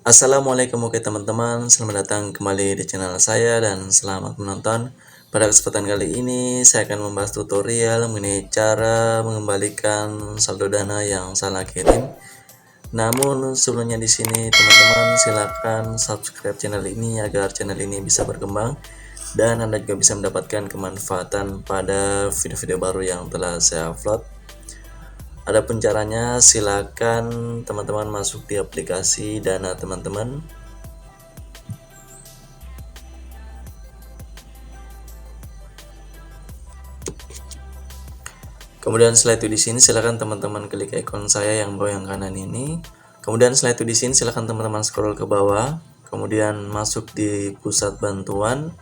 Assalamualaikum oke teman-teman, selamat datang kembali di channel saya dan selamat menonton. Pada kesempatan kali ini saya akan membahas tutorial mengenai cara mengembalikan saldo dana yang salah kirim. Namun sebelumnya di sini teman-teman silakan subscribe channel ini agar channel ini bisa berkembang dan Anda juga bisa mendapatkan kemanfaatan pada video-video baru yang telah saya upload. Adapun caranya, silakan teman-teman masuk di aplikasi Dana teman-teman. Kemudian setelah itu di sini silakan teman-teman klik ikon saya yang bawah yang kanan ini. Kemudian setelah itu di sini silakan teman-teman scroll ke bawah, kemudian masuk di pusat bantuan.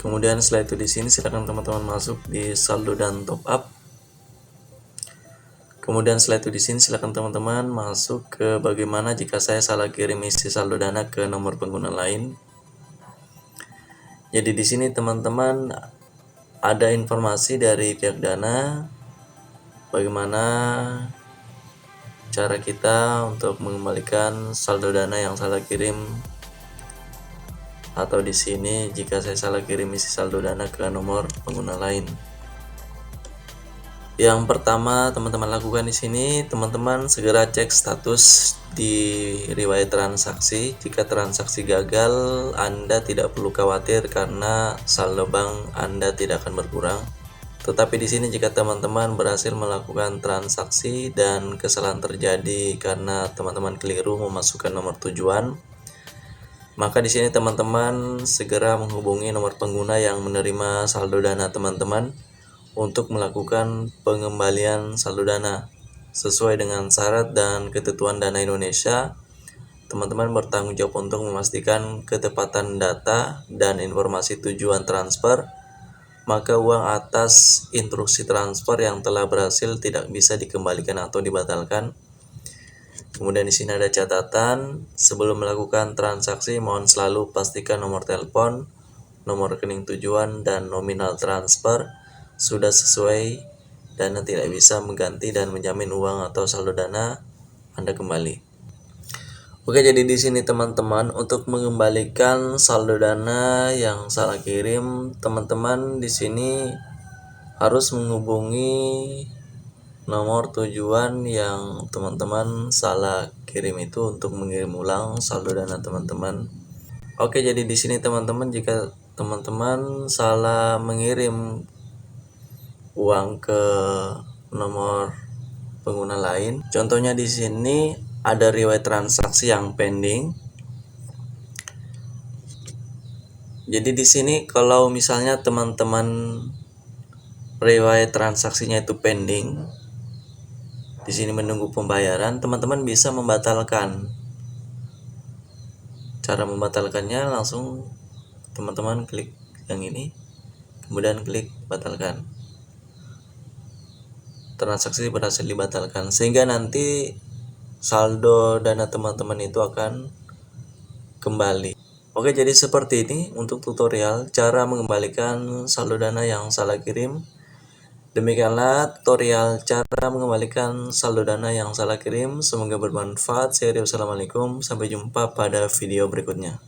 Kemudian setelah itu di sini silakan teman-teman masuk di saldo dan top up. Kemudian setelah itu di sini silakan teman-teman masuk ke bagaimana jika saya salah kirim isi saldo dana ke nomor pengguna lain. Jadi di sini teman-teman ada informasi dari pihak Dana bagaimana cara kita untuk mengembalikan saldo dana yang salah kirim, atau di sini jika saya salah kirim isi saldo dana ke nomor pengguna lain. Yang pertama teman-teman lakukan di sini, teman-teman segera cek status di riwayat transaksi. Jika transaksi gagal, Anda tidak perlu khawatir karena saldo bank Anda tidak akan berkurang. Tetapi di sini jika teman-teman berhasil melakukan transaksi dan kesalahan terjadi karena teman-teman keliru memasukkan nomor tujuan, maka di sini teman-teman segera menghubungi nomor pengguna yang menerima saldo dana teman-teman untuk melakukan pengembalian saldo dana sesuai dengan syarat dan ketentuan Dana Indonesia. Teman-teman bertanggung jawab untuk memastikan ketepatan data dan informasi tujuan transfer, maka uang atas instruksi transfer yang telah berhasil tidak bisa dikembalikan atau dibatalkan. Kemudian di sini ada catatan, sebelum melakukan transaksi mohon selalu pastikan nomor telepon, nomor rekening tujuan dan nominal transfer sudah sesuai dan tidak bisa mengganti dan menjamin uang atau saldo dana Anda kembali. Oke, jadi di sini teman-teman untuk mengembalikan saldo dana yang salah kirim, teman-teman di sini harus menghubungi nomor tujuan yang teman-teman salah kirim itu untuk mengirim ulang saldo dana teman-teman. Oke, jadi di sini teman-teman jika teman-teman salah mengirim uang ke nomor pengguna lain, contohnya di sini ada riwayat transaksi yang pending. Jadi di sini kalau misalnya teman-teman riwayat transaksinya itu pending, di sini menunggu pembayaran, teman-teman bisa membatalkan. Cara membatalkannya langsung teman-teman klik yang ini, kemudian klik batalkan. Transaksi berhasil dibatalkan sehingga nanti saldo dana teman-teman itu akan kembali. Oke, jadi seperti ini untuk tutorial cara mengembalikan saldo dana yang salah kirim. Demikianlah tutorial cara mengembalikan saldo dana yang salah kirim. Semoga bermanfaat. Saya Rio, assalamualaikum, sampai jumpa pada video berikutnya.